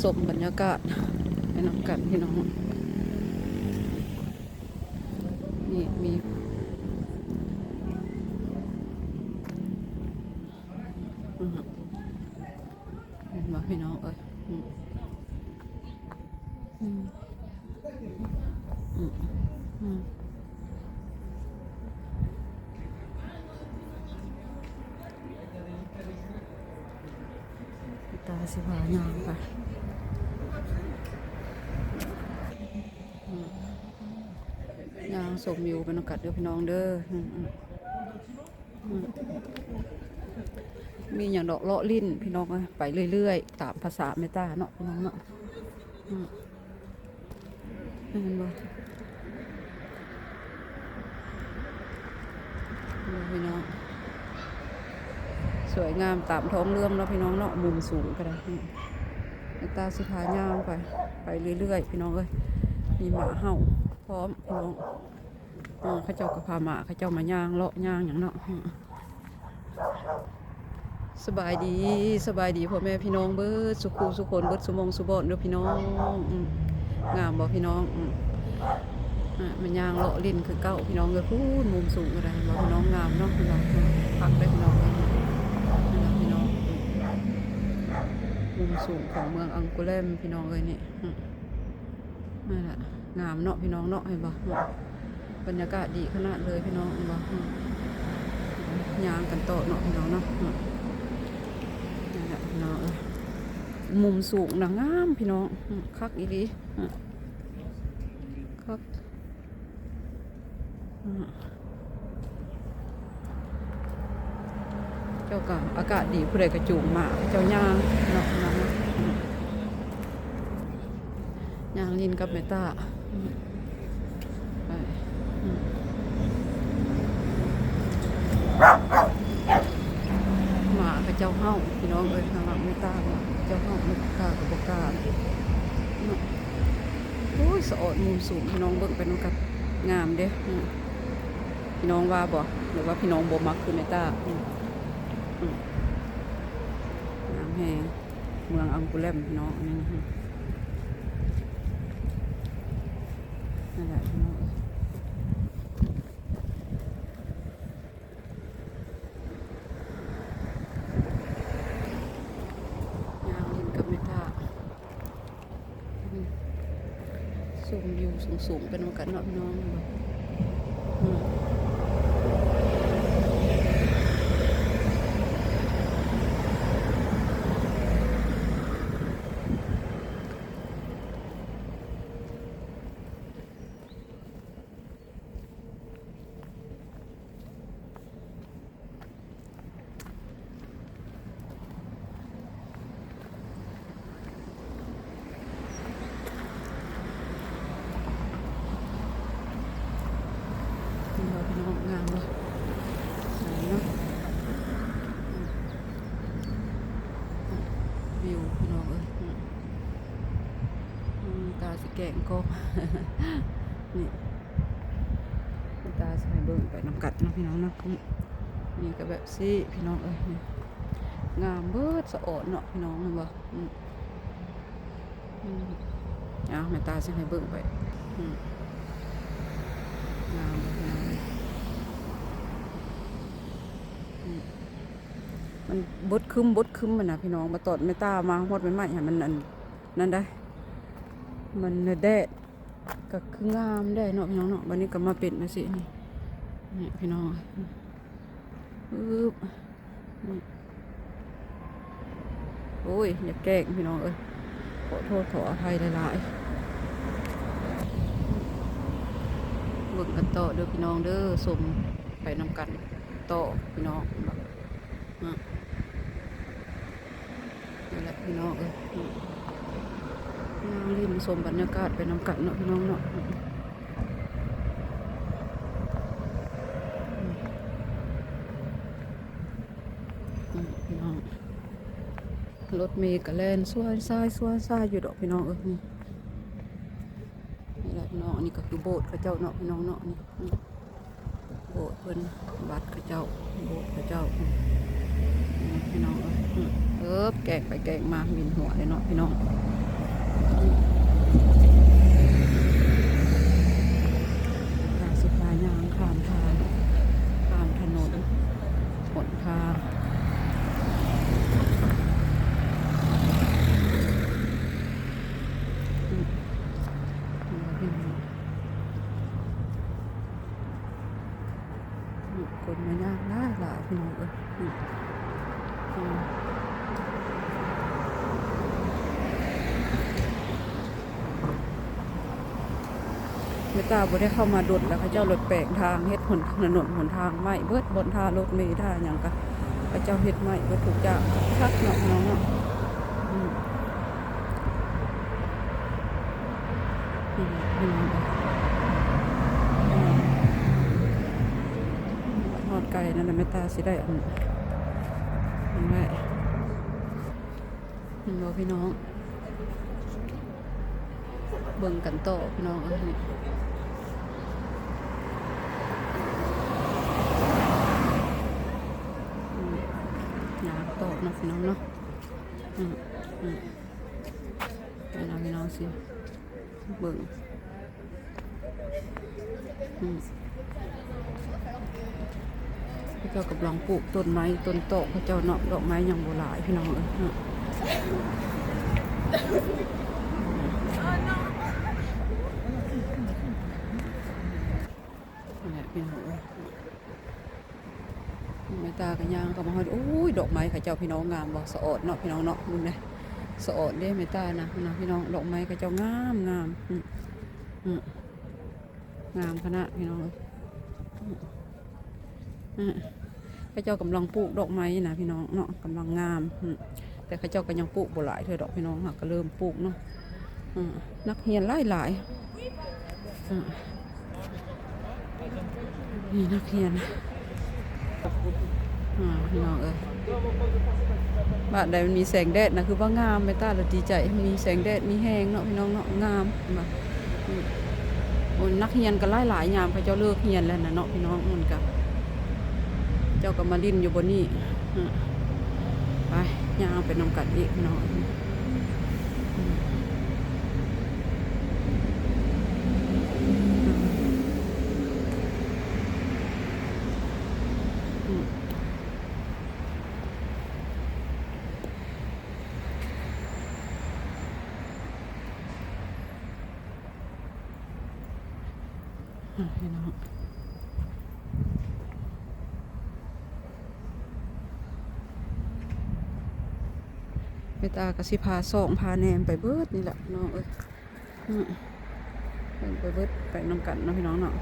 สมบรรยากาศไปนำกันพี่น้องนี่มีเห็นไหมพี่น้องเอ้ยตาสิพายางไปยางสมอยู่เป็นโอกาสเด้อพี่น้องเด้อมีอย่างดอกเลาะลิ้นพี่น้องไปเรื่อยๆตามภาษาเมตาเนาะพี่น้องเนาะเห็นบ่พี่น้องสวยงามตามท้องเรื่องเนาะพี่น้องเนาะมุมสูงก็ได้เมตาสิพายางไปเรื่อยๆพี่น้องเอ้ยมีหมาเห่าพร้อมพี่น้องเขาเจ้าก็พาหมาเขาเจ้ามาย่างเลาะย่างอย่างเนาะสบายดีพ่อแม่พี่น้องเบิดสุขุสุคนเบิดสุมงสุบอนเด้อพี่น้องงามบ่พี่น้องมันย่างเลาะลิ้นคือเก้าพี่น้องเลยพูดมุมสูงอะไรบ่พี่น้องงามเนาะพี่น้องพักได้พี่น้องพี่น้องมุมสูงของเมืองอังโกเลมพี่น้องเลยนี่นั่นแหละงามเนาะพี่น้องเนาะเห็นบ่บรรยากาศดีขนาดเลยพี่น้องเห็นบ่ย่างกันโตเนาะพี่น้องเนาะนั่นแหละพี่น้องมุมสูงนะงามพี่น้องคักอีหลีคักเจ้าก็อากาศดีผู้ใดกระจูงมาเจ้าย่างเนาะย่างลินกับเมตาหมากับเจ้าเห่าพี่น้องเอ้ยทางหลังเมตาเจ้าเห่าไม่กล้ากับบกล้าโอ้ยสะอดมุมสูงพี่น้องเบิ่งไปน้องกับงามเด้พี่น้องว่าบ่หรือว่าพี่น้องบ่มักคือเมตางามแฮงเมืองอังกูเลมพี่น้องนี่นั่นแหละพี่น้องยางลินกับเมตาสูงอยู่สูงเป็นโอกาสเนาะพี่น้องพี่น้องงามเลยเนาะวิวพี่น้องตาสิแกงก็นี่ตาใส่เบิ่งไปน้ำกัดนะพี่น้องนะนี่ก็แบบสิพี่น้องงามเบิดสะอดเนาะพี่น้องเห็นบ่แม่ตาใส่เบิ่งไปงามมันบดคึมมันนะพี่น้องมาตอดไม่ตามาหดใหม่ๆมันนั่นได้มันแดดก็คืองามได้เนาะพี่น้องเนาะวันนี้ก็มาเป็นนะสินี่พี่น้องโอ้ยอย่าแกล้งพี่น้องเอ้ยขอโทษขออภัยหลายๆเบิ่งกันต่อเด้อพี่น้องเด้อสมไปนำกันต่อพี่น้องนี่แหละพี่น้องลิ้นสมบรรยากาศไปนำกันเนาะพี่น้องเนาะพี่น้องรถเมล์กะแล่นสวนทรายอยู่ดอกพี่น้องนี่แหละพี่น้องนี่ก็คือโบสถ์พระเจ้าเนาะพี่น้องเนาะนี่โบสถ์เพิ่นวัดพระเจ้าโบสถ์พระเจ้าพี่น้องแกงไปแกงมาบินหัวเลยเนาะพี่น้อง ไม่ตาบ่ได้เข้ามาดุดแล้วเขาเจ้ารถแปลงทางเฮ็ดถนนหนทางใหม่เบิดบนท่ารถเมล์ท่าหยังก็เขาเจ้าเฮ็ดใหม่บ่ถูกอย่างคักเนาะน้องเนาะทอดไก่นั่นแหละแม่ตาสิได้อันแม่พี่น้องเบิ่งกันโตพี่น้องนี่ยาโตนะพี่น้องเนาะพี่น้องสิเบิ่งพระเจ้ากำลังปลูกต้นไม้ต้นโตพระเจ้าเนาะดอกไม้ยังโบราณพี่น้องพี่น้องแม่ตากันย่างก็มาหอดโอ้ยดอกไม้ข้าเจ้าพี่น้องงามบ่สะอดเนาะพี่น้องเนาะมึงเลยสะอดเด้แม่ตานะพี่น้องดอกไม้ข้าเจ้างามงามงามขนาดพี่น้องข้าเจ้ากำลังปลูกดอกไม้นะพี่น้องเนาะกำลังงามแต่ข้าเจ้าก็ยังปลูกบ่หลายเธอดอกพี่น้องก็เริ่มปลูกเนาะนักเรียนหลายนี่นักเรียนพี่น้องบ้านใดมันมีแสงแดดนะคือว่างามไปตาเราดีใจมีแสงแดดมีแห้งเนาะพี่น้องเนาะงามมานักเรียนก็หลายยามเขาเจ้าเลิกเรียนแล้วนะเนาะพี่น้องมันก็เจ้าก็มาลิ้นอยู่บนนี้ไปย่างไปนำกัดอีกพี่น้องพี่น้องไปตากระสิพาส่องพาแนมไปเบิดนี่แหละน้องไปเบิดไปนำกันนะพี่น้องเนาะ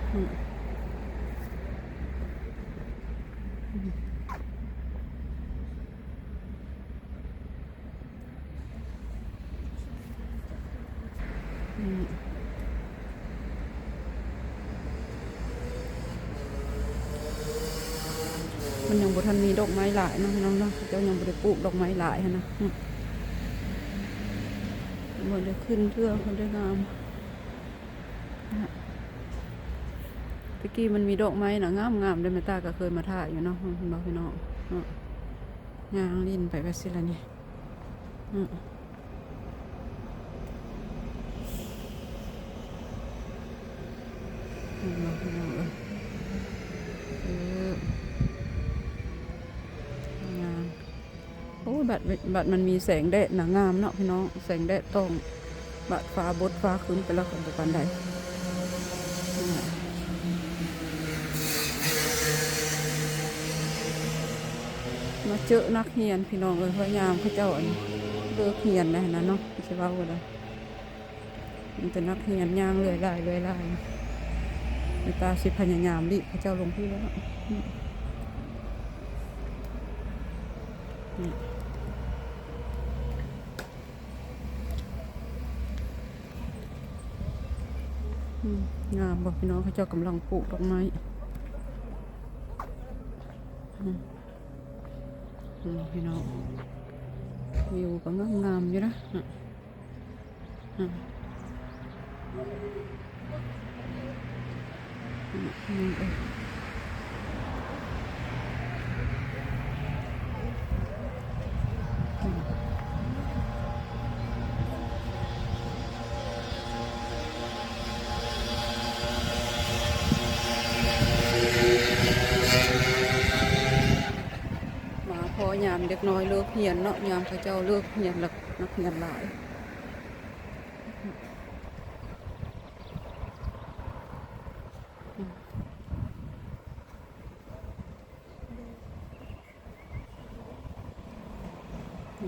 มันยังบ่ทันมีดอกไม้หลายเนาะพี่น้องเนาะเจ้ายังบ่ได้ปลูกดอกไม้หลายนะมันได้ขึ้นเทือกมันได้งามตะกี้มันมีดอกไม้นะงามได้แม่ตาก็เคยมาถ่ายอยู่เนาะพี่น้องย่างลิ้นไปแบบสิละนี่พี่น้องงามโอ้บัดมันมีแสงแดดหนางามเนาะพี่น้องแสงแดดต้องบัดฟ้าบดฟ้าขึ้นไปแล้วกันปันใดมาเจอนักเรียนพี่น้องพยายามเขาเจ้าเลิกเรียนนะเนาะใช่ป่าวเลยมันจะนักเรียนย่างเลยได้ในตาสิพยายามดิเขาเจ้าลงที่แล้วงามบอกพี่น้องเขาเจ้ากำลังปลูกดอกไม้พี่น้องวิวก็งามอยู่นะพอยามเด็กน้อยเลิกเรียนเนาะยามพระเจ้าเลิกเรียนแล้วนักเรียนหลาย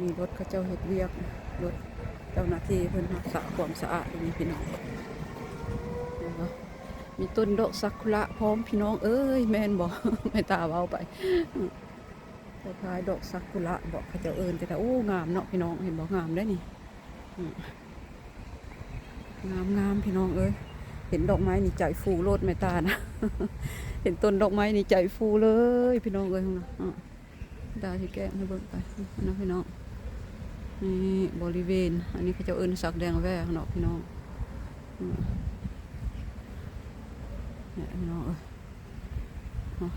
มีรถพระเจ้าเฮ็ดเวียกรถเจ้าหน้าที่เพิ่นรักษาความสะอาดอย่างนี้พี่น้อง มีต้นดอกซากุระพร้อมพี่น้องเอ้ยแม่นบอก แม่ตาเว้าไปสะพายดอกซากุระบอกเขาจะเอิญแต่โอ้งามเนาะพี่น้องเห็นบอกงามได้นี่งามพี่น้องเอ้ยเห็นดอกไม้นี่ใจฟูโลดแม่ตานะ เห็นต้นดอกไม้นี่ใจฟูเลยพี่น้องเอ้ยของเราดาที่แก้ให้เบิ่งไปนะพี่น้องนี่บริเวณอันนี้เขาจะเอิญสักแดงแว่เนาะพี่น้องเนี่ยพี่น้อง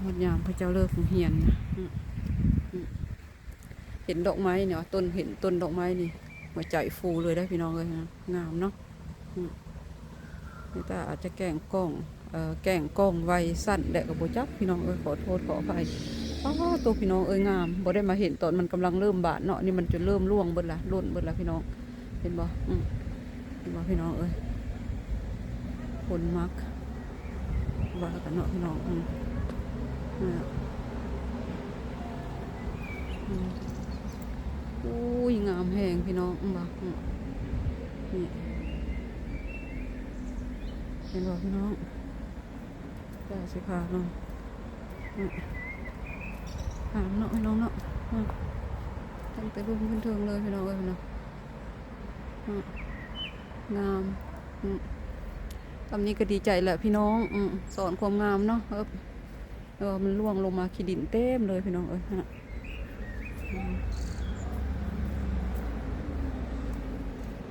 ฮอดยามพระเจ้าเลิกเหียนนะเห็นดอกไม้เนี่ยต้นเห็นต้นดอกไม้นี่หัวใจฟูเลยได้พี่น้องเลยนะงามเนาะนี่ตาอาจจะแกล้งกล้องไวสั้นแดดกับโบจักพี่น้องขอโทษขออภัยตัวพี่น้องงามบ่ได้มาเห็นตอนมันกำลังเริ่มบานเนาะนี่มันจะเริ่มร่วงเบิดละร่นเบิดละพี่น้องเห็นบ่เห็นบ่พี่น้องคนมักว่ากันเนาะพี่น้องอุ้ยงามแหงพี่น้องบ่นี่เห็นบ่พี่น้องได้สิพาลงถามเนาะพี่น้องเนาะตั้งแต่รุ่นขึ้นเทิงเลยพี่น้องพี่น้องงามตอนนี้ก็ดีใจแหละพี่น้องสอนความงามเนาะมันล่วงลงมาขี้ดินเต็มเลยพี่น้องฮะ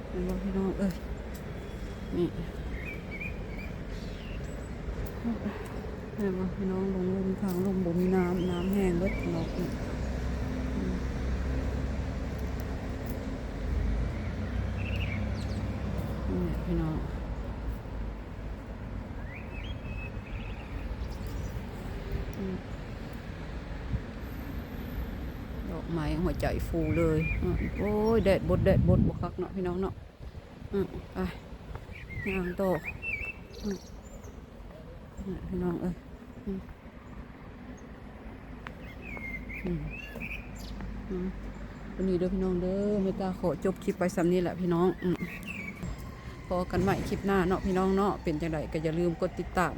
เห็นบ่พี่น้องนี่เห็นบ่พี่น้องลงทางลงบ่มีน้ำแห้งเบิดพี่น้องนี่พี่น้องดอกไม้หัวใจฟูเลยโอ้ยแดดบดบคักเนาะพี่น้องเนาะไปงามโตพี่น้องวันนี้เด้อพี่น้องเด้อเมตตาขอจบคลิปไปสำนี้แหละพี่น้องพอกันใหม่คลิปหน้าเนาะพี่น้องเนาะเป็นจังไดก็อย่าลืมกดติดตาม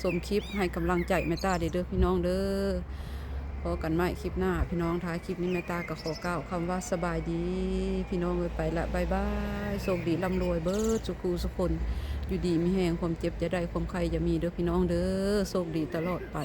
ชมคลิปให้กำลังใจเมตตาเด้อพี่น้องเด้อพอกันใหม่คลิปหน้าพี่น้องท้ายคลิปนี้เมตตาก็ขอกล่าวคำว่าสบายดีพี่น้องไปละบายบายโชคดีร่ำรวยเบิดสุขูสุคนอยู่ดีมีแห่งความเจ็บจะได้ความใครจะมีเด้อพี่น้องเด้อโชคดีตลอดไป